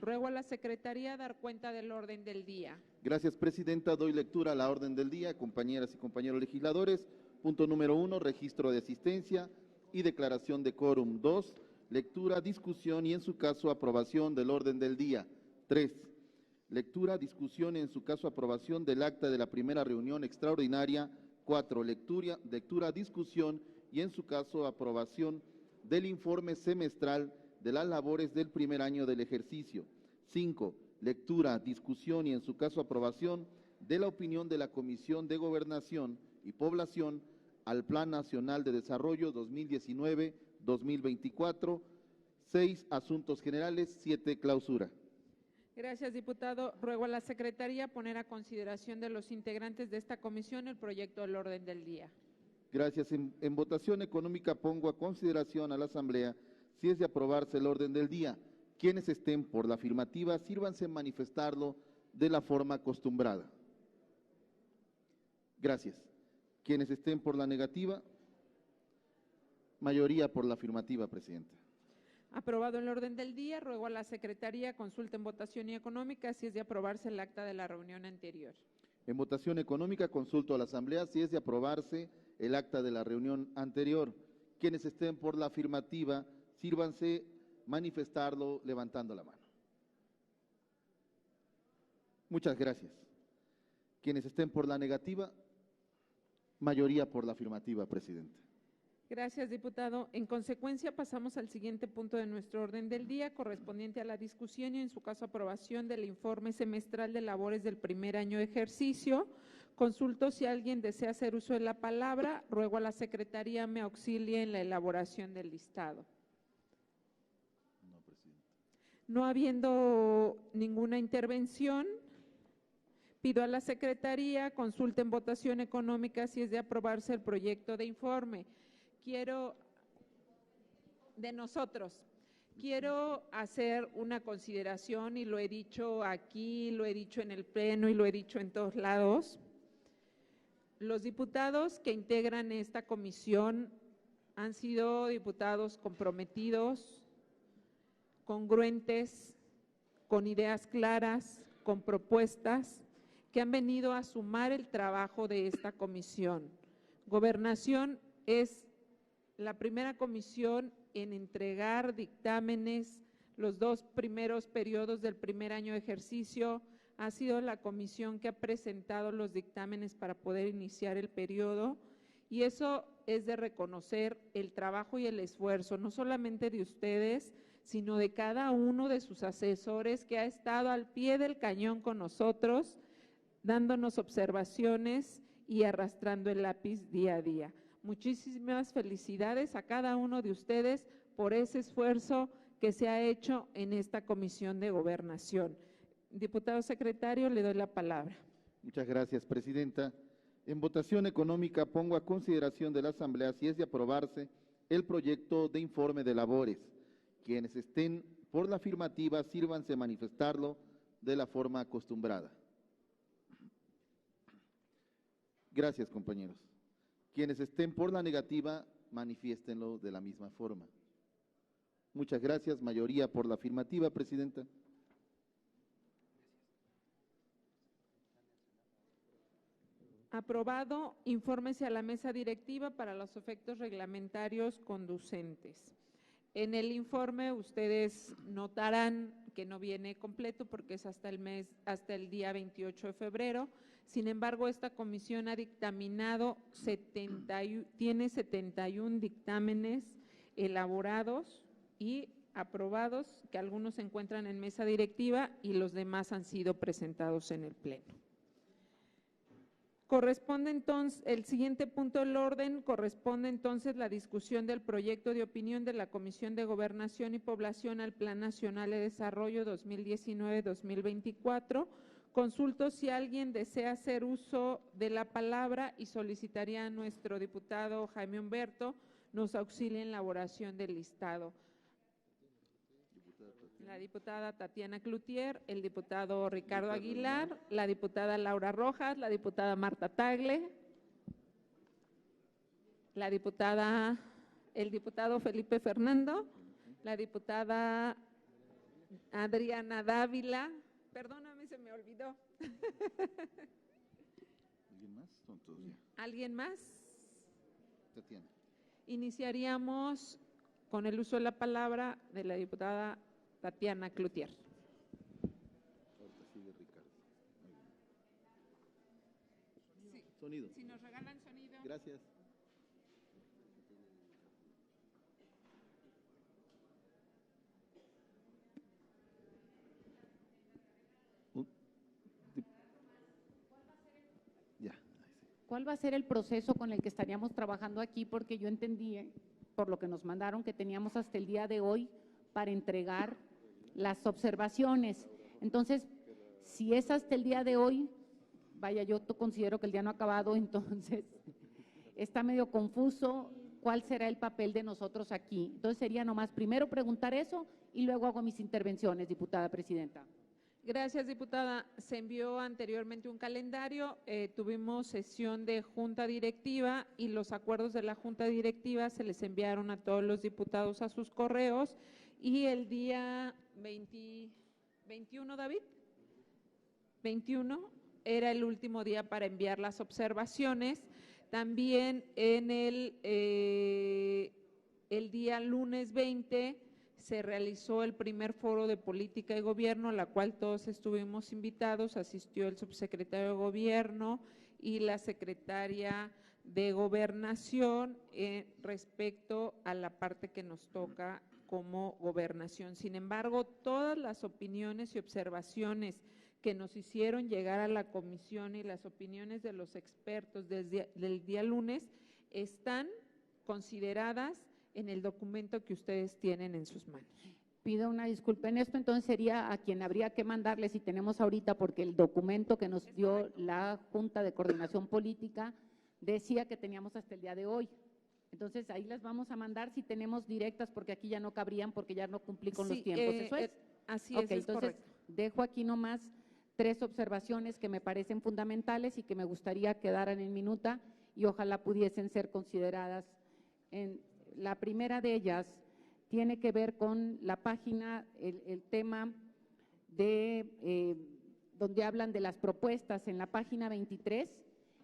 Ruego a la Secretaría dar cuenta del orden del día. Gracias, Presidenta. Doy lectura a la orden del día, compañeras y compañeros legisladores. Punto número 1, registro de asistencia y declaración de quórum. 2, lectura, discusión y, en su caso, aprobación del orden del día. 3, lectura, discusión y, en su caso, aprobación del acta de la primera reunión extraordinaria. 4, lectura, discusión y, en su caso, aprobación del informe semestral de las labores del primer año del ejercicio. 5, lectura, discusión y, en su caso, aprobación de la opinión de la Comisión de Gobernación y Población al Plan Nacional de Desarrollo 2019-2024. 6, asuntos generales. 7, clausura. Gracias, diputado. Ruego a la Secretaría poner a consideración de los integrantes de esta comisión el proyecto del orden del día. Gracias. En votación económica pongo a consideración a la Asamblea, si es de aprobarse el orden del día. Quienes estén por la afirmativa, sírvanse manifestarlo de la forma acostumbrada. Gracias. Quienes estén por la negativa, mayoría por la afirmativa, Presidenta. Aprobado el orden del día, ruego a la Secretaría consulte en votación y económica si es de aprobarse el acta de la reunión anterior. En votación económica consulto a la Asamblea si es de aprobarse el acta de la reunión anterior. Quienes estén por la afirmativa, sírvanse manifestarlo levantando la mano. Muchas gracias. Quienes estén por la negativa, mayoría por la afirmativa, Presidenta. Gracias, diputado. En consecuencia, pasamos al siguiente punto de nuestro orden del día, correspondiente a la discusión y, en su caso, aprobación del informe semestral de labores del primer año de ejercicio. Consulto si alguien desea hacer uso de la palabra. Ruego a la Secretaría me auxilie en la elaboración del listado. No, Presidenta. No habiendo ninguna intervención, pido a la Secretaría consulte en votación económica si es de aprobarse el proyecto de informe. Quiero hacer una consideración y lo he dicho aquí, lo he dicho en el Pleno y lo he dicho en todos lados. Los diputados que integran esta comisión han sido diputados comprometidos, congruentes, con ideas claras, con propuestas que han venido a sumar el trabajo de esta comisión. Gobernación es la primera comisión en entregar dictámenes los 2 primeros periodos del primer año de ejercicio. Ha sido la comisión que ha presentado los dictámenes para poder iniciar el periodo, y eso es de reconocer el trabajo y el esfuerzo, no solamente de ustedes, sino de cada uno de sus asesores que ha estado al pie del cañón con nosotros, dándonos observaciones y arrastrando el lápiz día a día. Muchísimas felicidades a cada uno de ustedes por ese esfuerzo que se ha hecho en esta comisión de gobernación. Diputado secretario, le doy la palabra. Muchas gracias, Presidenta. En votación económica pongo a consideración de la Asamblea si es de aprobarse el proyecto de informe de labores. Quienes estén por la afirmativa, sírvanse manifestarlo de la forma acostumbrada. Gracias, compañeros. Quienes estén por la negativa, manifiéstenlo de la misma forma. Muchas gracias. Mayoría por la afirmativa, Presidenta. Aprobado. Infórmese a la mesa directiva para los efectos reglamentarios conducentes. En el informe ustedes notarán que no viene completo porque es hasta el día 28 de febrero. Sin embargo, esta comisión ha dictaminado tiene 71 dictámenes elaborados y aprobados, que algunos se encuentran en mesa directiva y los demás han sido presentados en el Pleno. Corresponde entonces, el siguiente punto del orden, corresponde entonces la discusión del proyecto de opinión de la Comisión de Gobernación y Población al Plan Nacional de Desarrollo 2019-2024. Consulto si alguien desea hacer uso de la palabra y solicitaría a nuestro diputado Jaime Humberto nos auxilie en la elaboración del listado. La diputada Tatiana Cloutier, el diputado Ricardo Aguilar, la diputada Laura Rojas, la diputada Marta Tagle, el diputado Felipe Fernando, la diputada Adriana Dávila, perdóname, se me olvidó. ¿Alguien más? Son todos ya. ¿Alguien más? Tatiana. Iniciaríamos con el uso de la palabra de la diputada Tatiana Cloutier. Ahorita sigue Ricardo. Muy bien. Sonido. Si nos regalan sonido. Gracias. Ya. ¿Cuál va a ser el proceso con el que estaríamos trabajando aquí? Porque yo entendí, por lo que nos mandaron, que teníamos hasta el día de hoy para entregar las observaciones. Entonces, si es hasta el día de hoy, vaya, yo considero que el día no ha acabado, entonces está medio confuso cuál será el papel de nosotros aquí. Entonces, sería nomás primero preguntar eso y luego hago mis intervenciones, diputada presidenta. Gracias, diputada. Se envió anteriormente un calendario, tuvimos sesión de junta directiva y los acuerdos de la junta directiva se les enviaron a todos los diputados a sus correos y el día 21, David, 21 era el último día para enviar las observaciones. También en el día lunes 20 se realizó el primer foro de política y gobierno, a la cual todos estuvimos invitados, asistió el subsecretario de gobierno y la secretaria de gobernación respecto a la parte que nos toca como gobernación. Sin embargo, todas las opiniones y observaciones que nos hicieron llegar a la comisión y las opiniones de los expertos desde el día lunes están consideradas en el documento que ustedes tienen en sus manos. Pido una disculpa en esto, entonces sería a quien habría que mandarle si tenemos ahorita, porque el documento que nos dio la Junta de Coordinación Política decía que teníamos hasta el día de hoy. Entonces ahí las vamos a mandar si tenemos directas, porque aquí ya no cabrían, porque ya no cumplí con los tiempos. ¿Eso es? Así Ok, es entonces correcto. dejo aquí nomás 3 observaciones que me parecen fundamentales y que me gustaría quedaran en minuta y ojalá pudiesen ser consideradas. La primera de ellas tiene que ver con la página, el tema de donde hablan de las propuestas. En la página 23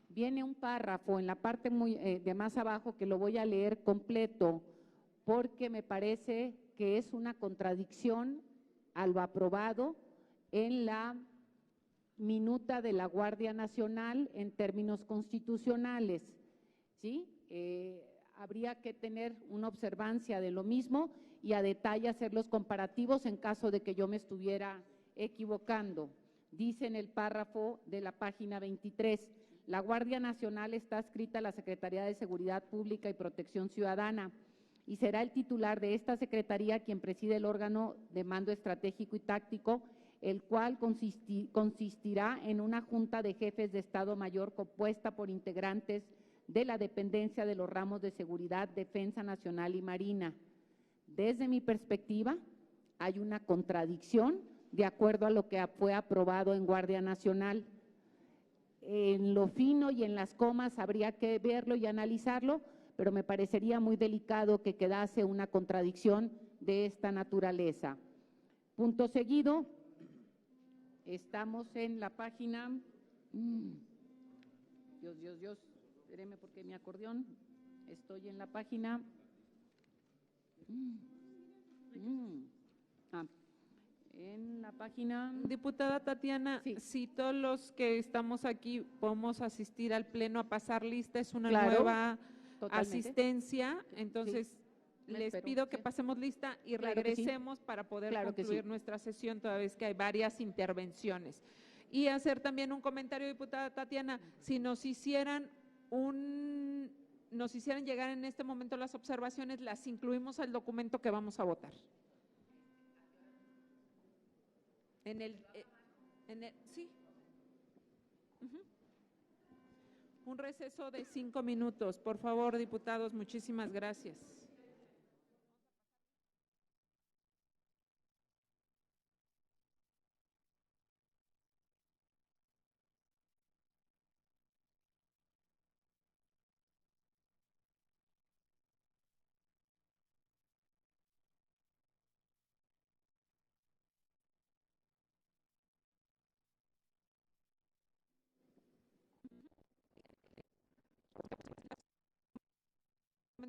viene un párrafo en la parte de más abajo que lo voy a leer completo porque me parece que es una contradicción a lo aprobado en la minuta de la Guardia Nacional en términos constitucionales, ¿sí? Habría que tener una observancia de lo mismo y a detalle hacer los comparativos en caso de que yo me estuviera equivocando. Dice en el párrafo de la página 23, la Guardia Nacional está adscrita a la Secretaría de Seguridad Pública y Protección Ciudadana y será el titular de esta secretaría quien preside el órgano de mando estratégico y táctico, el cual consistirá en una junta de jefes de Estado Mayor compuesta por integrantes de la dependencia de los ramos de seguridad, defensa nacional y marina. Desde mi perspectiva, hay una contradicción de acuerdo a lo que fue aprobado en Guardia Nacional. En lo fino y en las comas habría que verlo y analizarlo, pero me parecería muy delicado que quedase una contradicción de esta naturaleza. Punto seguido, estamos en la página… Dios, espéreme porque mi acordeón, estoy en la página… en la página… Diputada Tatiana, Sí. si todos los que estamos aquí podemos asistir al pleno a pasar lista, es una Claro, nueva totalmente. asistencia, entonces me les espero, pido que sí. pasemos lista y Claro que sí. regresemos para poder Claro que concluir sí. nuestra sesión, toda vez que hay varias intervenciones. Y hacer también un comentario, diputada Tatiana, si nos hicieran llegar en este momento las observaciones, las incluimos al documento que vamos a votar. Sí. Un receso de 5 minutos, por favor, diputados, muchísimas gracias.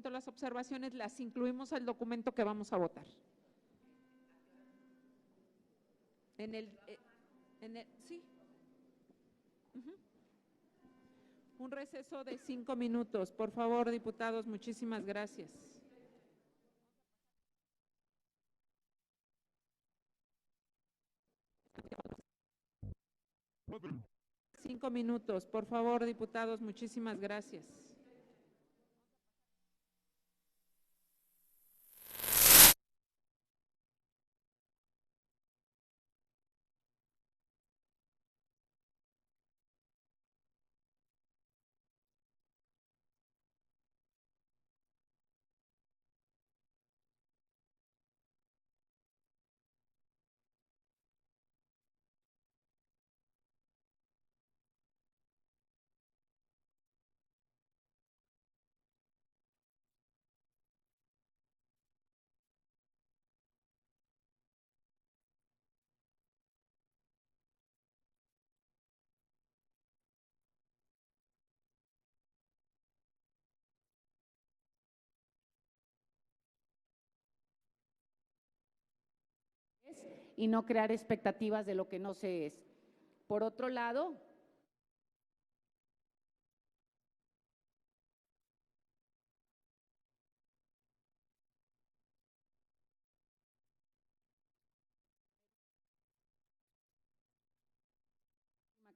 Las observaciones las incluimos al documento que vamos a votar. Sí. Un receso de 5 minutos, por favor, diputados, muchísimas gracias. 5 minutos, por favor, diputados, muchísimas gracias. Y no crear expectativas de lo que no se es. Por otro lado,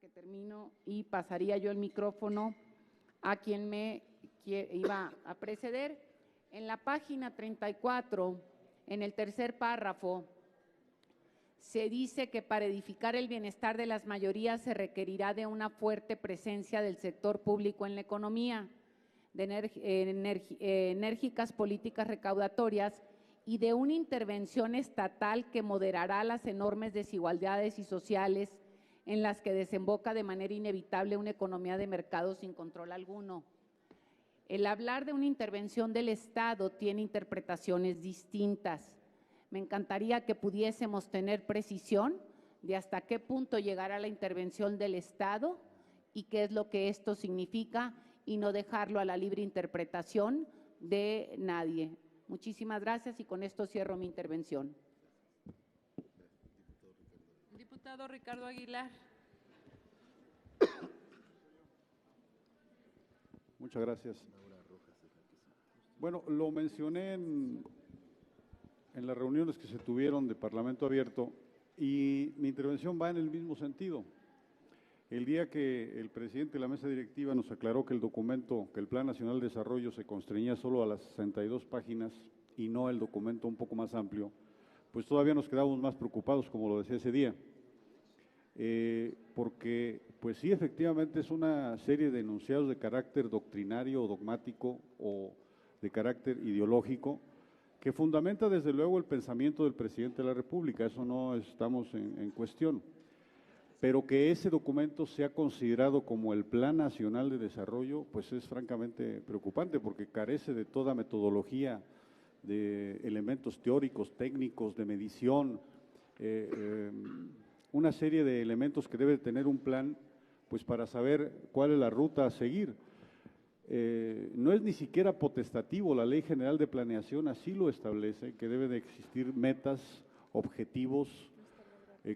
que termino y pasaría yo el micrófono a quien me iba a preceder. En la página 34, en el tercer párrafo, se dice que para edificar el bienestar de las mayorías se requerirá de una fuerte presencia del sector público en la economía, de enérgicas políticas recaudatorias y de una intervención estatal que moderará las enormes desigualdades y sociales en las que desemboca de manera inevitable una economía de mercado sin control alguno. El hablar de una intervención del Estado tiene interpretaciones distintas. Me encantaría que pudiésemos tener precisión de hasta qué punto llegará la intervención del Estado y qué es lo que esto significa y no dejarlo a la libre interpretación de nadie. Muchísimas gracias y con esto cierro mi intervención. Diputado Ricardo Aguilar. Muchas gracias. Bueno, lo mencioné en las reuniones que se tuvieron de Parlamento Abierto y mi intervención va en el mismo sentido. El día que el presidente de la mesa directiva nos aclaró que el documento, que el Plan Nacional de Desarrollo se constreñía solo a las 62 páginas y no el documento un poco más amplio, pues todavía nos quedamos más preocupados, como lo decía ese día, porque pues sí, efectivamente es una serie de enunciados de carácter doctrinario o dogmático o de carácter ideológico, que fundamenta desde luego el pensamiento del presidente de la República, eso no estamos en cuestión, pero que ese documento sea considerado como el Plan Nacional de Desarrollo, pues es francamente preocupante porque carece de toda metodología, de elementos teóricos, técnicos, de medición, una serie de elementos que debe tener un plan, pues para saber cuál es la ruta a seguir. No es ni siquiera potestativo, la Ley General de Planeación así lo establece, que debe de existir metas, objetivos,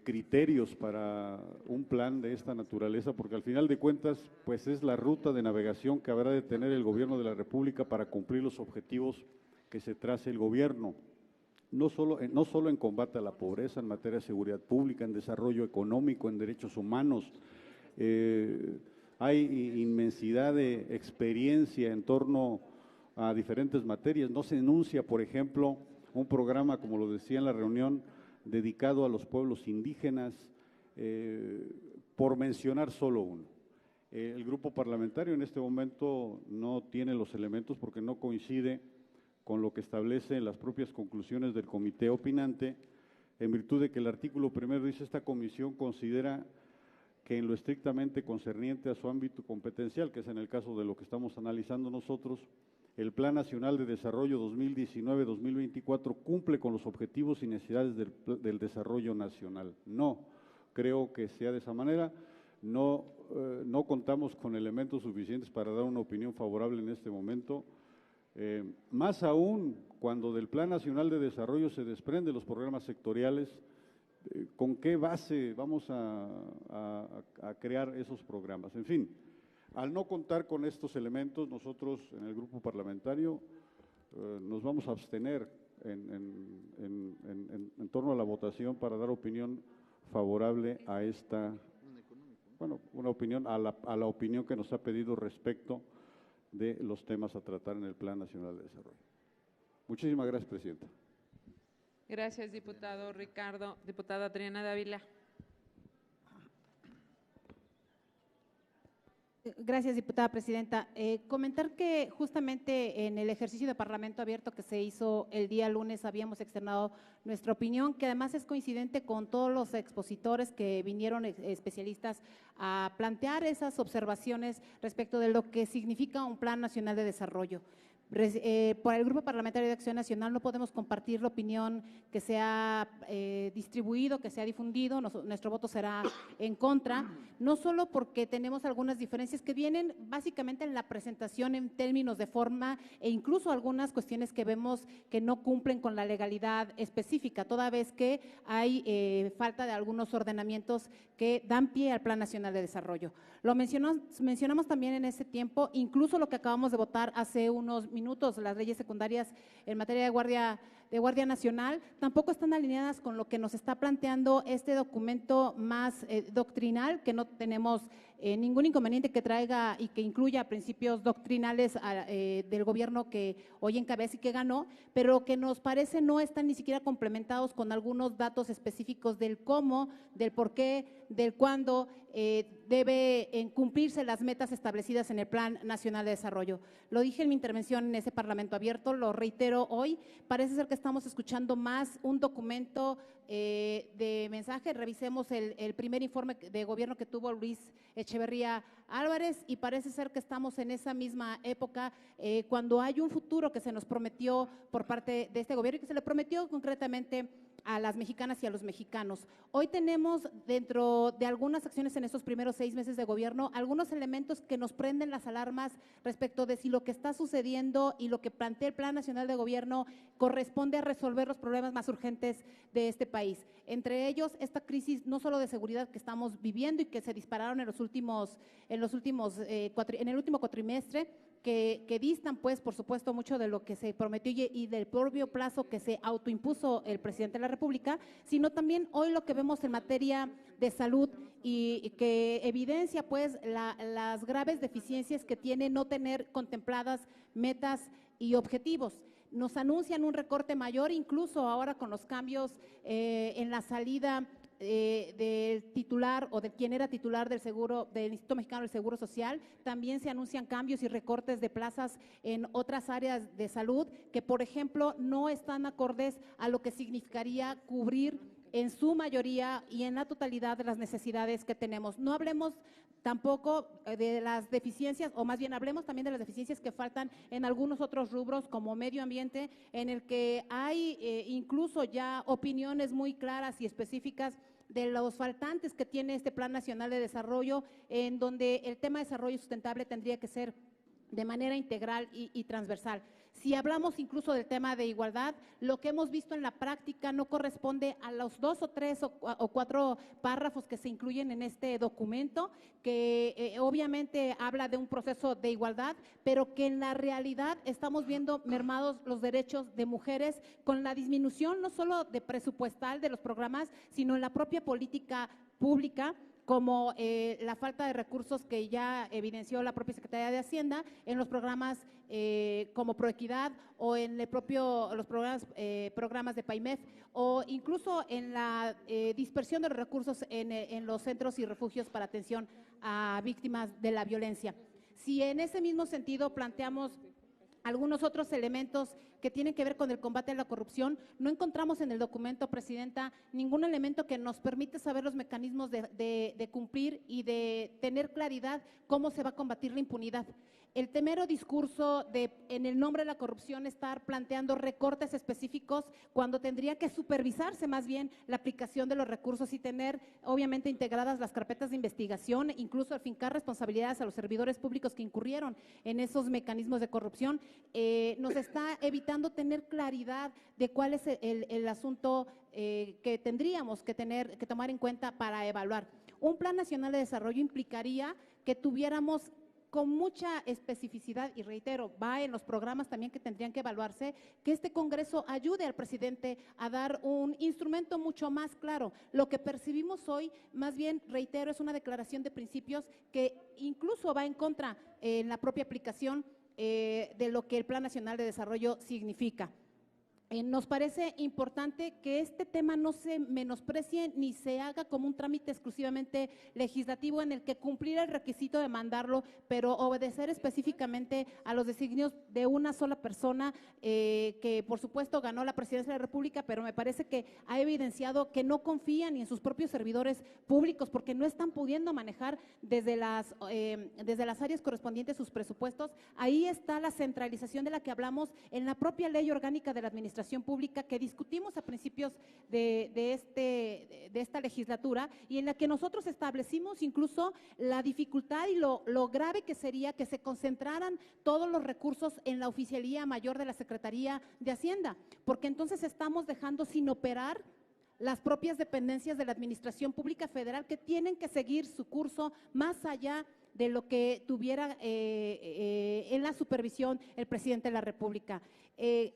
criterios para un plan de esta naturaleza, porque al final de cuentas, pues es la ruta de navegación que habrá de tener el gobierno de la República para cumplir los objetivos que se trace el gobierno, no solo en combate a la pobreza, en materia de seguridad pública, en desarrollo económico, en derechos humanos. Hay inmensidad de experiencia en torno a diferentes materias. No se enuncia, por ejemplo, un programa, como lo decía en la reunión, dedicado a los pueblos indígenas, por mencionar solo uno. El grupo parlamentario en este momento no tiene los elementos porque no coincide con lo que establecen las propias conclusiones del comité opinante, en virtud de que el artículo primero dice: esta comisión considera que en lo estrictamente concerniente a su ámbito competencial, que es en el caso de lo que estamos analizando nosotros, el Plan Nacional de Desarrollo 2019-2024 cumple con los objetivos y necesidades del desarrollo nacional. No creo que sea de esa manera, no contamos con elementos suficientes para dar una opinión favorable en este momento. Más aún cuando del Plan Nacional de Desarrollo se desprenden los programas sectoriales, ¿con qué base vamos a crear esos programas? En fin, al no contar con estos elementos, nosotros en el grupo parlamentario nos vamos a abstener en torno a la votación para dar opinión favorable a esta, bueno, una opinión a la opinión que nos ha pedido respecto de los temas a tratar en el Plan Nacional de Desarrollo. Muchísimas gracias, Presidenta. Gracias, diputado Ricardo. Diputada Adriana Dávila. Gracias, diputada presidenta. Comentar que justamente en el ejercicio de Parlamento Abierto que se hizo el día lunes habíamos externado nuestra opinión, que además es coincidente con todos los expositores que vinieron especialistas a plantear esas observaciones respecto de lo que significa un Plan Nacional de Desarrollo. Por el Grupo Parlamentario de Acción Nacional no podemos compartir la opinión que se ha distribuido, que se ha difundido, nuestro voto será en contra, no solo porque tenemos algunas diferencias que vienen básicamente en la presentación en términos de forma e incluso algunas cuestiones que vemos que no cumplen con la legalidad específica, toda vez que hay falta de algunos ordenamientos que dan pie al Plan Nacional de Desarrollo. Lo mencionamos también en ese tiempo, incluso lo que acabamos de votar hace unos minutos, las leyes secundarias en materia de Guardia Nacional, tampoco están alineadas con lo que nos está planteando este documento más doctrinal, que no tenemos ningún inconveniente que traiga y que incluya principios doctrinales del gobierno que hoy encabeza y que ganó, pero que nos parece no están ni siquiera complementados con algunos datos específicos del cómo, del por qué, del cuándo debe cumplirse las metas establecidas en el Plan Nacional de Desarrollo. Lo dije en mi intervención en ese Parlamento Abierto, lo reitero hoy, parece ser que estamos escuchando más un documento de mensaje. Revisemos el primer informe de gobierno que tuvo Luis Echeverría Álvarez y parece ser que estamos en esa misma época cuando hay un futuro que se nos prometió por parte de este gobierno y que se le prometió concretamente a las mexicanas y a los mexicanos. Hoy tenemos dentro de algunas acciones en estos primeros 6 meses de gobierno algunos elementos que nos prenden las alarmas respecto de si lo que está sucediendo y lo que plantea el Plan Nacional de Gobierno corresponde a resolver los problemas más urgentes de este país. Entre ellos, esta crisis no solo de seguridad que estamos viviendo y que se dispararon en el último cuatrimestre, que distan, pues, por supuesto, mucho de lo que se prometió y del propio plazo que se autoimpuso el presidente de la República, sino también hoy lo que vemos en materia de salud y que evidencia, pues, las graves deficiencias que tiene no tener contempladas metas y objetivos. Nos anuncian un recorte mayor, incluso ahora con los cambios en la salida del titular o de quien era titular del Instituto Mexicano del Seguro Social, también se anuncian cambios y recortes de plazas en otras áreas de salud que, por ejemplo, no están acordes a lo que significaría cubrir en su mayoría y en la totalidad de las necesidades que tenemos. No hablemos tampoco de las deficiencias, o más bien hablemos también de las deficiencias que faltan en algunos otros rubros como medio ambiente, en el que hay incluso ya opiniones muy claras y específicas de los faltantes que tiene este Plan Nacional de Desarrollo, en donde el tema de desarrollo sustentable tendría que ser de manera integral y transversal. Si hablamos incluso del tema de igualdad, lo que hemos visto en la práctica no corresponde a los 2 o 3 o 4 párrafos que se incluyen en este documento, que obviamente habla de un proceso de igualdad, pero que en la realidad estamos viendo mermados los derechos de mujeres con la disminución no solo de presupuestal de los programas, sino en la propia política pública, como la falta de recursos que ya evidenció la propia Secretaría de Hacienda en los programas como Proequidad o en los programas de PAIMEF o incluso en la dispersión de los recursos en los centros y refugios para atención a víctimas de la violencia. Si en ese mismo sentido planteamos algunos otros elementos que tienen que ver con el combate a la corrupción. No encontramos en el documento, Presidenta, ningún elemento que nos permite saber los mecanismos de cumplir y de tener claridad cómo se va a combatir la impunidad. El temero discurso de, en el nombre de la corrupción, estar planteando recortes específicos cuando tendría que supervisarse más bien la aplicación de los recursos y tener obviamente integradas las carpetas de investigación, incluso afincar responsabilidades a los servidores públicos que incurrieron en esos mecanismos de corrupción, nos está evitando tener claridad de cuál es el asunto que tendríamos que tomar en cuenta para evaluar. Un Plan Nacional de Desarrollo implicaría que tuviéramos con mucha especificidad, y reitero, va en los programas también que tendrían que evaluarse, que este Congreso ayude al presidente a dar un instrumento mucho más claro. Lo que percibimos hoy, más bien, reitero, es una declaración de principios que incluso va en contra en la propia aplicación de lo que el Plan Nacional de Desarrollo significa. Nos parece importante que este tema no se menosprecie ni se haga como un trámite exclusivamente legislativo en el que cumplir el requisito de mandarlo, pero obedecer específicamente a los designios de una sola persona que por supuesto ganó la presidencia de la República, pero me parece que ha evidenciado que no confían ni en sus propios servidores públicos porque no están pudiendo manejar desde las áreas correspondientes sus presupuestos. Ahí está la centralización de la que hablamos en la propia ley orgánica de la administración pública que discutimos a principios de esta legislatura y en la que nosotros establecimos incluso la dificultad y lo grave que sería que se concentraran todos los recursos en la Oficialía Mayor de la Secretaría de Hacienda, porque entonces estamos dejando sin operar las propias dependencias de la Administración Pública Federal que tienen que seguir su curso más allá de lo que tuviera en la supervisión el presidente de la República.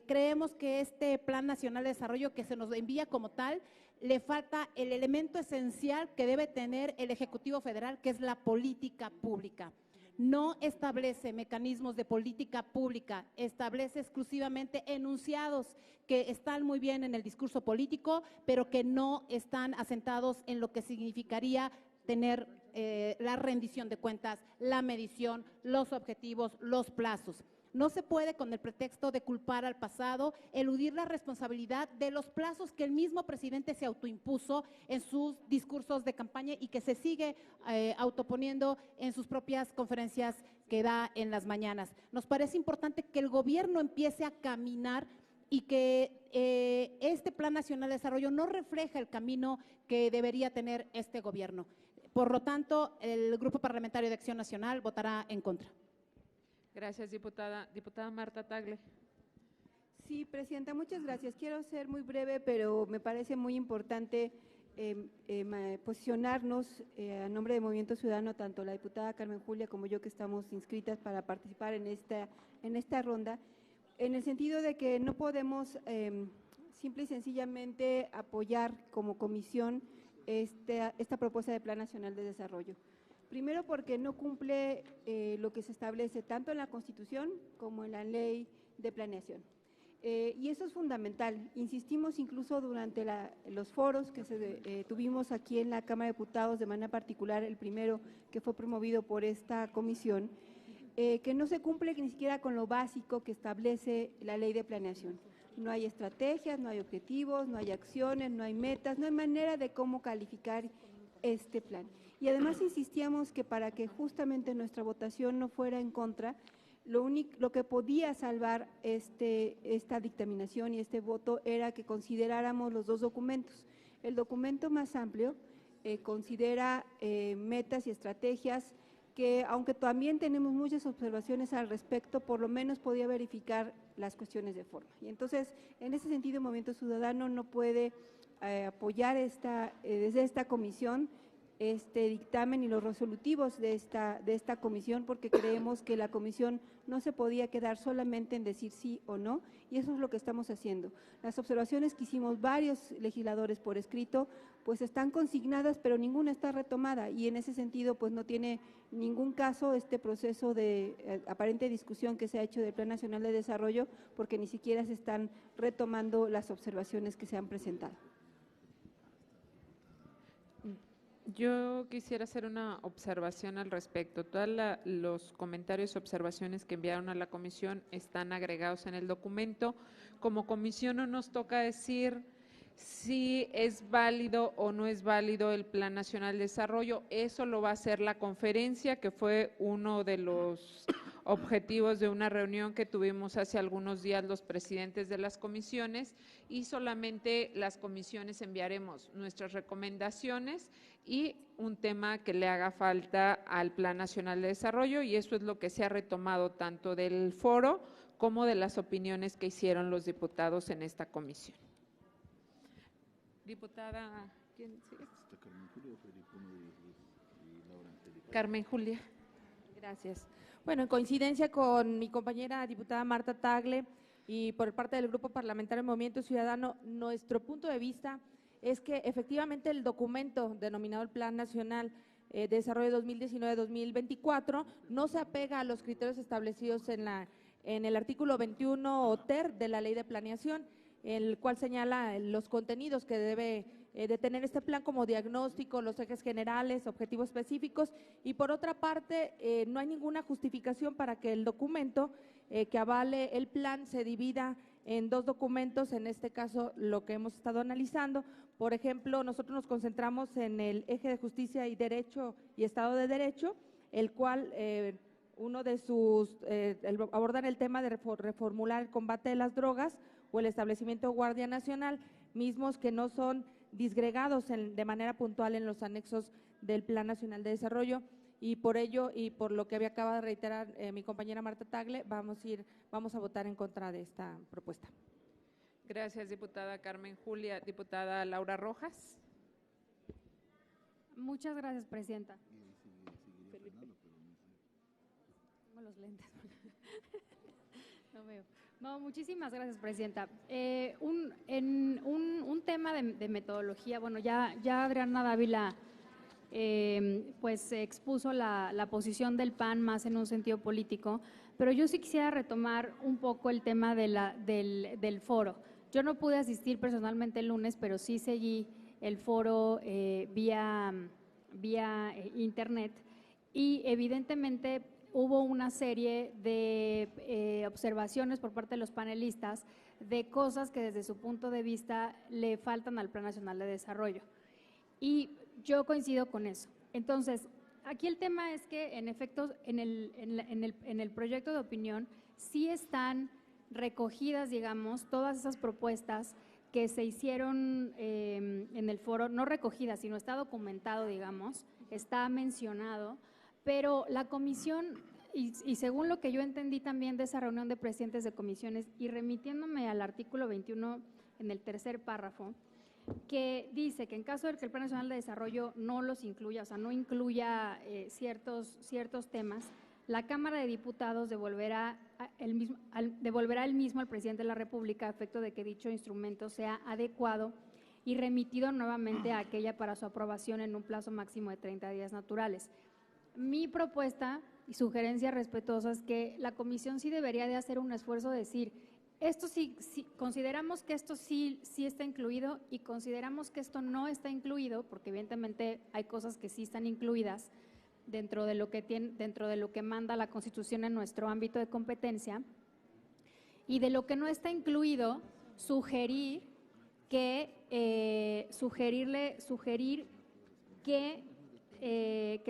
Creemos que este Plan Nacional de Desarrollo que se nos envía como tal, le falta el elemento esencial que debe tener el Ejecutivo Federal, que es la política pública. No establece mecanismos de política pública, establece exclusivamente enunciados que están muy bien en el discurso político, pero que no están asentados en lo que significaría tener la rendición de cuentas, la medición, los objetivos, los plazos. No se puede, con el pretexto de culpar al pasado, eludir la responsabilidad de los plazos que el mismo presidente se autoimpuso en sus discursos de campaña y que se sigue autoponiendo en sus propias conferencias que da en las mañanas. Nos parece importante que el gobierno empiece a caminar y que este Plan Nacional de Desarrollo no refleja el camino que debería tener este gobierno. Por lo tanto, el Grupo Parlamentario de Acción Nacional votará en contra. Gracias, diputada. Diputada Marta Tagle. Sí, Presidenta, muchas gracias. Quiero ser muy breve, pero me parece muy importante posicionarnos a nombre de Movimiento Ciudadano, tanto la diputada Carmen Julia como yo que estamos inscritas para participar en esta ronda, en el sentido de que no podemos simple y sencillamente apoyar como comisión esta propuesta de Plan Nacional de Desarrollo. Primero porque no cumple lo que se establece tanto en la Constitución como en la Ley de Planeación. Y eso es fundamental. Insistimos incluso durante los foros que tuvimos aquí en la Cámara de Diputados, de manera particular el primero que fue promovido por esta comisión, que no se cumple ni siquiera con lo básico que establece la Ley de Planeación. No hay estrategias, no hay objetivos, no hay acciones, no hay metas, no hay manera de cómo calificar este plan. Y además insistíamos que para que justamente nuestra votación no fuera en contra, lo que podía salvar esta dictaminación y este voto era que consideráramos los dos documentos. El documento más amplio considera metas y estrategias que, aunque también tenemos muchas observaciones al respecto, por lo menos podía verificar las cuestiones de forma. Y entonces, en ese sentido, el Movimiento Ciudadano no puede apoyar desde esta comisión este dictamen y los resolutivos de esta comisión, porque creemos que la comisión no se podía quedar solamente en decir sí o no, y eso es lo que estamos haciendo. Las observaciones que hicimos varios legisladores por escrito, pues están consignadas, pero ninguna está retomada, y en ese sentido, pues no tiene ningún caso este proceso de aparente discusión que se ha hecho del Plan Nacional de Desarrollo, porque ni siquiera se están retomando las observaciones que se han presentado. Yo quisiera hacer una observación al respecto. Todos los comentarios y observaciones que enviaron a la comisión están agregados en el documento. Como comisión no nos toca decir si es válido o no es válido el Plan Nacional de Desarrollo. Eso lo va a hacer la conferencia, que fue uno de los objetivos de una reunión que tuvimos hace algunos días los presidentes de las comisiones, y solamente las comisiones enviaremos nuestras recomendaciones y un tema que le haga falta al Plan Nacional de Desarrollo, y eso es lo que se ha retomado tanto del foro como de las opiniones que hicieron los diputados en esta comisión. Diputada, ¿quién sigue? Carmen Julia. Gracias. Bueno, en coincidencia con mi compañera diputada Marta Tagle y por parte del Grupo Parlamentario Movimiento Ciudadano, nuestro punto de vista es que efectivamente el documento denominado el Plan Nacional de Desarrollo 2019-2024 no se apega a los criterios establecidos en el artículo 21 ter de la Ley de Planeación, el cual señala los contenidos que debe de tener este plan, como diagnóstico, los ejes generales, objetivos específicos, y por otra parte no hay ninguna justificación para que el documento que avale el plan se divida en dos documentos, en este caso lo que hemos estado analizando. Por ejemplo, nosotros nos concentramos en el eje de justicia y derecho y Estado de Derecho, el cual uno de sus, abordan el tema de reformular el combate de las drogas o el establecimiento de Guardia Nacional, mismos que no son disgregados de manera puntual en los anexos del Plan Nacional de Desarrollo, y por ello y por lo que acaba de reiterar mi compañera Marta Tagle, vamos a votar en contra de esta propuesta. Gracias, diputada Carmen Julia. Diputada Laura Rojas. Muchas gracias, presidenta. Tengo los lentes. No veo. No, muchísimas gracias, presidenta. Un tema de metodología, bueno, ya Adriana Dávila pues expuso la posición del PAN más en un sentido político, pero yo sí quisiera retomar un poco el tema del foro. Yo no pude asistir personalmente el lunes, pero sí seguí el foro vía internet, y evidentemente hubo una serie de observaciones por parte de los panelistas de cosas que desde su punto de vista le faltan al Plan Nacional de Desarrollo. Y yo coincido con eso. Entonces, aquí el tema es que en efecto en el proyecto de opinión sí están recogidas, digamos, todas esas propuestas que se hicieron en el foro, no recogidas, sino está documentado, digamos, está mencionado. Pero la comisión, y según lo que yo entendí también de esa reunión de presidentes de comisiones, y remitiéndome al artículo 21 en el tercer párrafo, que dice que en caso de que el Plan Nacional de Desarrollo no los incluya, o sea, no incluya ciertos temas, la Cámara de Diputados devolverá el mismo al presidente de la República a efecto de que dicho instrumento sea adecuado y remitido nuevamente a aquella para su aprobación en un plazo máximo de 30 días naturales. Mi propuesta y sugerencia respetuosa es que la comisión sí debería de hacer un esfuerzo de decir, esto sí consideramos que esto sí está incluido y consideramos que esto no está incluido, porque evidentemente hay cosas que sí están incluidas dentro de lo que manda la Constitución en nuestro ámbito de competencia, y de lo que no está incluido, sugerir que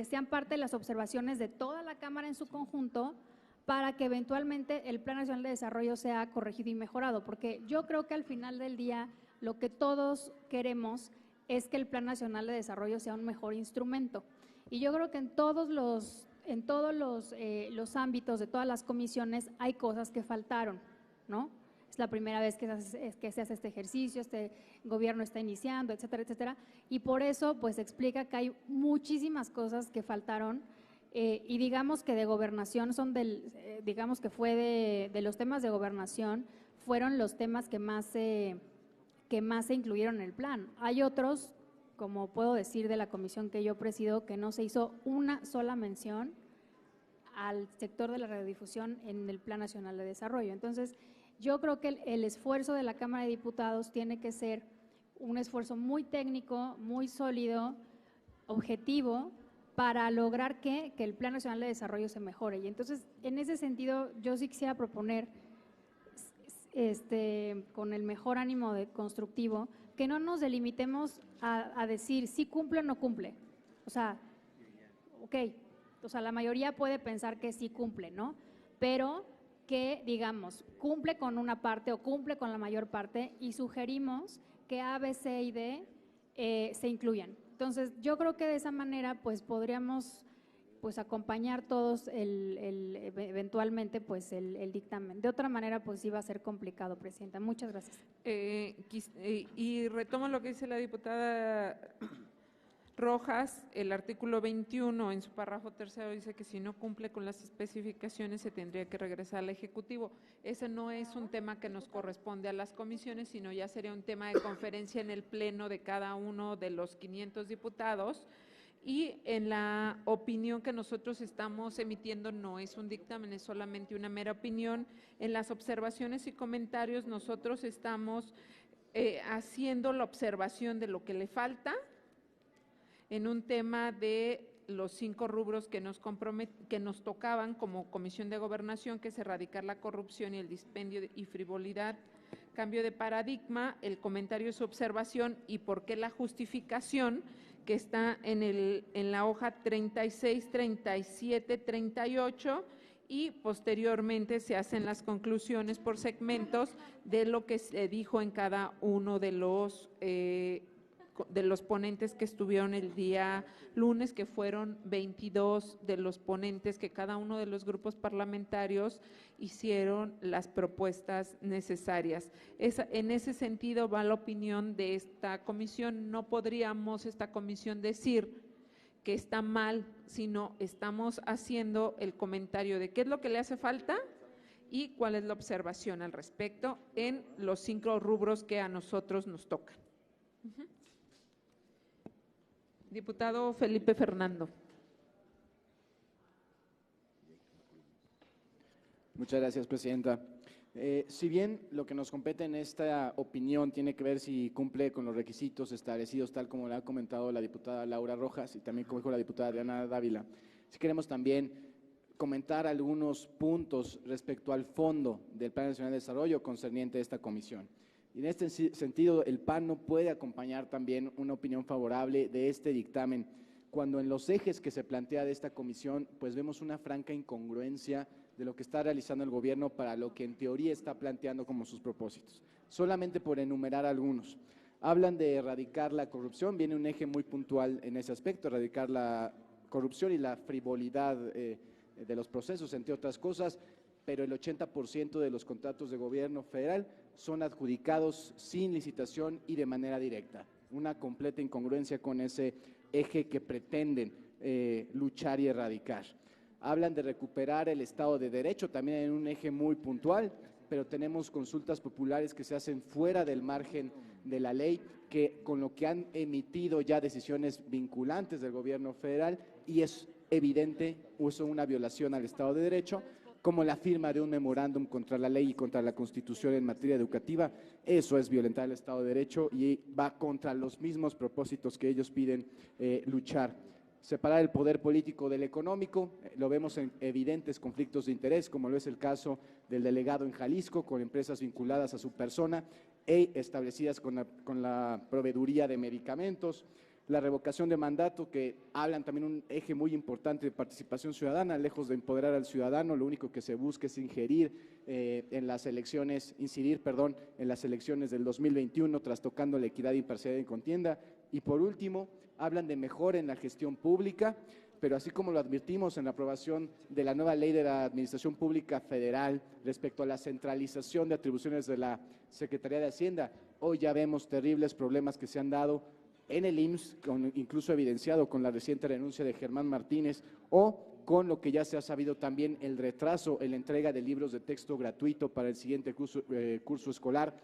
sean parte de las observaciones de toda la Cámara en su conjunto, para que eventualmente el Plan Nacional de Desarrollo sea corregido y mejorado, porque yo creo que al final del día lo que todos queremos es que el Plan Nacional de Desarrollo sea un mejor instrumento, y yo creo que en todos los ámbitos de todas las comisiones hay cosas que faltaron, ¿no? Es la primera vez que se hace este ejercicio, este gobierno está iniciando, etcétera, etcétera, y por eso pues explica que hay muchísimas cosas que faltaron, y digamos que de gobernación digamos que fue de los temas de gobernación, fueron los temas que más se incluyeron en el plan. Hay otros, como puedo decir de la comisión que yo presido, que no se hizo una sola mención al sector de la radiodifusión en el Plan Nacional de Desarrollo. Entonces, yo creo que el esfuerzo de la Cámara de Diputados tiene que ser un esfuerzo muy técnico, muy sólido, objetivo para lograr que el Plan Nacional de Desarrollo se mejore. Y entonces, en ese sentido, yo sí quisiera proponer, con el mejor ánimo constructivo, que no nos delimitemos a decir si cumple o no cumple. O sea, ok, o sea, la mayoría puede pensar que sí cumple, ¿no? Pero que, digamos, cumple con una parte o cumple con la mayor parte y sugerimos que A, B, C y D se incluyan. Entonces, yo creo que de esa manera, pues, podríamos pues acompañar todos eventualmente pues el dictamen. De otra manera, pues iba a ser complicado, Presidenta. Muchas gracias. Y retomo lo que dice la diputada Rojas, el artículo 21 en su párrafo tercero dice que si no cumple con las especificaciones se tendría que regresar al Ejecutivo. Ese no es un tema que nos corresponde a las comisiones, sino ya sería un tema de conferencia en el pleno de cada uno de los 500 diputados. Y en la opinión que nosotros estamos emitiendo no es un dictamen, es solamente una mera opinión. En las observaciones y comentarios nosotros estamos haciendo la observación de lo que le falta en un tema de los 5 rubros que nos tocaban como Comisión de Gobernación, que es erradicar la corrupción y el dispendio y frivolidad, cambio de paradigma, el comentario y su observación y por qué la justificación, que está en la hoja 36, 37, 38 y posteriormente se hacen las conclusiones por segmentos de lo que se dijo en cada uno de los ponentes que estuvieron el día lunes, que fueron 22 de los ponentes que cada uno de los grupos parlamentarios hicieron las propuestas necesarias. En ese sentido va la opinión de esta comisión. No podríamos esta comisión decir que está mal, sino estamos haciendo el comentario de qué es lo que le hace falta y cuál es la observación al respecto en los 5 rubros que a nosotros nos tocan. Diputado Felipe Fernando. Muchas gracias, Presidenta. Si bien lo que nos compete en esta opinión tiene que ver si cumple con los requisitos establecidos, tal como le ha comentado la diputada Laura Rojas y también como dijo la diputada Diana Dávila, si queremos también comentar algunos puntos respecto al fondo del Plan Nacional de Desarrollo concerniente a esta comisión. Y en este sentido, el PAN no puede acompañar también una opinión favorable de este dictamen, cuando en los ejes que se plantea de esta comisión, pues vemos una franca incongruencia de lo que está realizando el gobierno para lo que en teoría está planteando como sus propósitos. Solamente por enumerar algunos. Hablan de erradicar la corrupción, viene un eje muy puntual en ese aspecto, erradicar la corrupción y la frivolidad de los procesos, entre otras cosas, pero el 80% de los contratos de gobierno federal son adjudicados sin licitación y de manera directa. Una completa incongruencia con ese eje que pretenden luchar y erradicar. Hablan de recuperar el Estado de Derecho, también en un eje muy puntual, pero tenemos consultas populares que se hacen fuera del margen de la ley, que con lo que han emitido ya decisiones vinculantes del gobierno federal, y es evidente una violación al Estado de Derecho, como la firma de un memorándum contra la ley y contra la Constitución en materia educativa. Eso es violentar el Estado de Derecho y va contra los mismos propósitos que ellos piden luchar. Separar el poder político del económico, lo vemos en evidentes conflictos de interés, como lo es el caso del delegado en Jalisco, con empresas vinculadas a su persona establecidas con la proveeduría de medicamentos. La revocación de mandato, que hablan también un eje muy importante de participación ciudadana, lejos de empoderar al ciudadano, lo único que se busca es incidir en las elecciones del 2021, trastocando la equidad, imparcialidad y contienda. Y por último, hablan de mejora en la gestión pública, pero así como lo advertimos en la aprobación de la nueva ley de la Administración Pública Federal respecto a la centralización de atribuciones de la Secretaría de Hacienda, hoy ya vemos terribles problemas que se han dado en el IMSS, incluso evidenciado con la reciente renuncia de Germán Martínez, o con lo que ya se ha sabido también el retraso en la entrega de libros de texto gratuito para el siguiente curso escolar.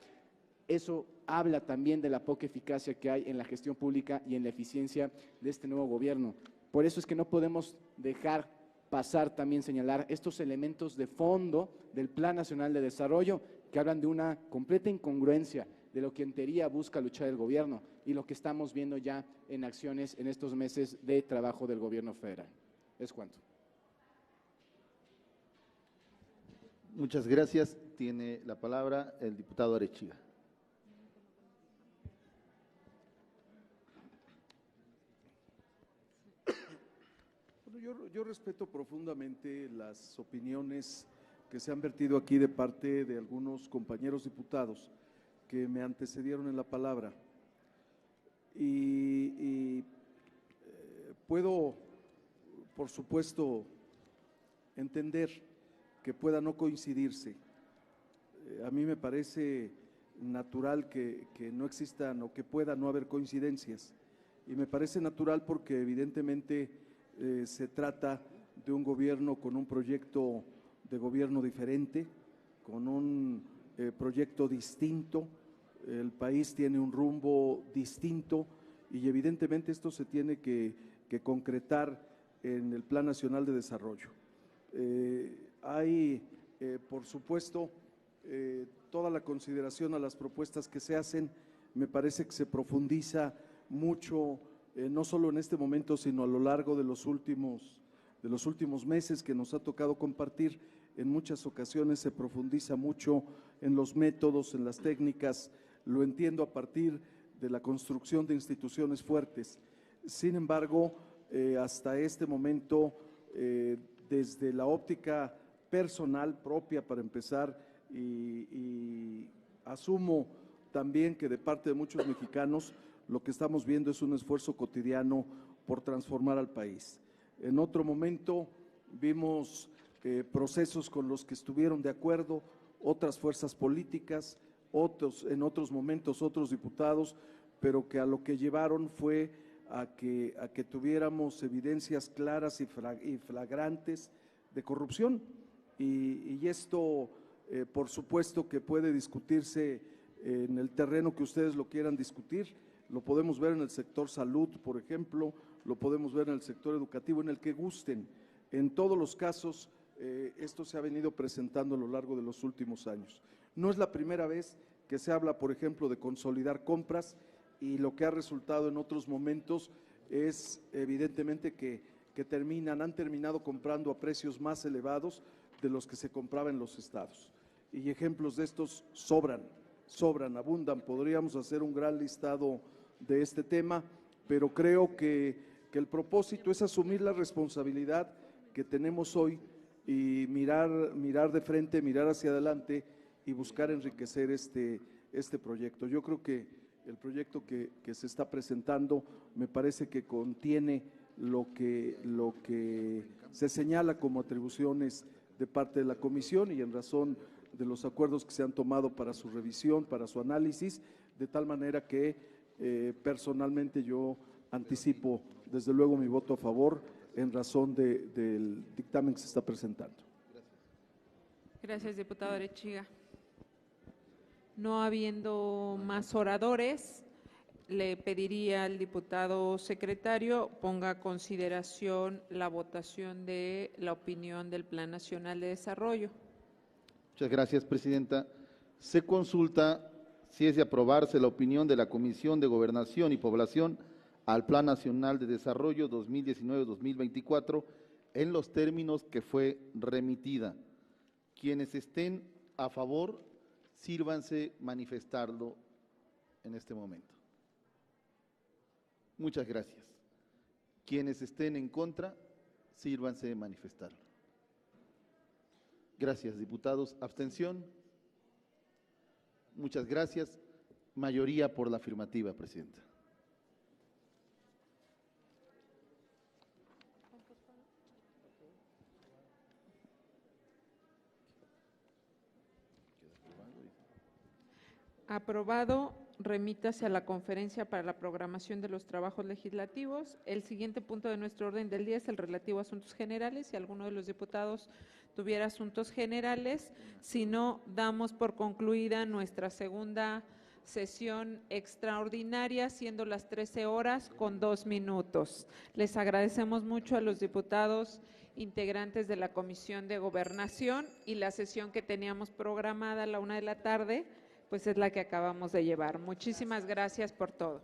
Eso habla también de la poca eficacia que hay en la gestión pública y en la eficiencia de este nuevo gobierno. Por eso es que no podemos dejar pasar también señalar estos elementos de fondo del Plan Nacional de Desarrollo que hablan de una completa incongruencia de lo que en teoría busca luchar el gobierno y lo que estamos viendo ya en acciones en estos meses de trabajo del gobierno federal. Es cuanto. Muchas gracias. Tiene la palabra el diputado Arechiga. Bueno, yo respeto profundamente las opiniones que se han vertido aquí de parte de algunos compañeros diputados que me antecedieron en la palabra. Puedo, por supuesto, entender que pueda no coincidirse. A mí me parece natural que no existan o que pueda no haber coincidencias. Y me parece natural porque evidentemente se trata de un gobierno con un proyecto de gobierno diferente, con un proyecto distinto. El país tiene un rumbo distinto y evidentemente esto se tiene que concretar en el Plan Nacional de Desarrollo. Hay, por supuesto, toda la consideración a las propuestas que se hacen. Me parece que se profundiza mucho, no solo en este momento, sino a lo largo de los últimos meses que nos ha tocado compartir. En muchas ocasiones se profundiza mucho en los métodos, en las técnicas. Lo entiendo a partir de la construcción de instituciones fuertes. Sin embargo, hasta este momento, desde la óptica personal propia, para empezar, y asumo también que de parte de muchos mexicanos lo que estamos viendo es un esfuerzo cotidiano por transformar al país. En otro momento vimos procesos con los que estuvieron de acuerdo otras fuerzas políticas, en otros momentos otros diputados, pero que a lo que llevaron fue a que tuviéramos evidencias claras y flagrantes de corrupción. Y esto, por supuesto, que puede discutirse en el terreno que ustedes lo quieran discutir. Lo podemos ver en el sector salud, por ejemplo, lo podemos ver en el sector educativo, en el que gusten. En todos los casos, esto se ha venido presentando a lo largo de los últimos años. No es la primera vez que se habla, por ejemplo, de consolidar compras, y lo que ha resultado en otros momentos es evidentemente que han terminado comprando a precios más elevados de los que se compraba en los estados. Y ejemplos de estos sobran, abundan. Podríamos hacer un gran listado de este tema, pero creo que el propósito es asumir la responsabilidad que tenemos hoy y mirar de frente, mirar hacia adelante y buscar enriquecer este proyecto. Yo creo que el proyecto que se está presentando me parece que contiene lo que se señala como atribuciones de parte de la comisión y en razón de los acuerdos que se han tomado para su revisión, para su análisis, de tal manera que personalmente yo anticipo desde luego mi voto a favor en razón del dictamen que se está presentando. Gracias, diputado Arechiga. No habiendo más oradores, le pediría al diputado secretario ponga a consideración la votación de la opinión del Plan Nacional de Desarrollo. Muchas gracias, presidenta. Se consulta si es de aprobarse la opinión de la Comisión de Gobernación y Población al Plan Nacional de Desarrollo 2019-2024 en los términos que fue remitida. Quienes estén a favor, sírvanse manifestarlo en este momento. Muchas gracias. Quienes estén en contra, sírvanse manifestarlo. Gracias, diputados. ¿Abstención? Muchas gracias. Mayoría por la afirmativa, presidenta. Aprobado. Remítase a la conferencia para la programación de los trabajos legislativos. El siguiente punto de nuestro orden del día es el relativo a asuntos generales. Si alguno de los diputados tuviera asuntos generales, si no, damos por concluida nuestra segunda sesión extraordinaria, siendo las 13 horas con 2 minutos. Les agradecemos mucho a los diputados integrantes de la Comisión de Gobernación y la sesión que teníamos programada a la 1 de la tarde pues es la que acabamos de llevar. Muchísimas gracias por todo.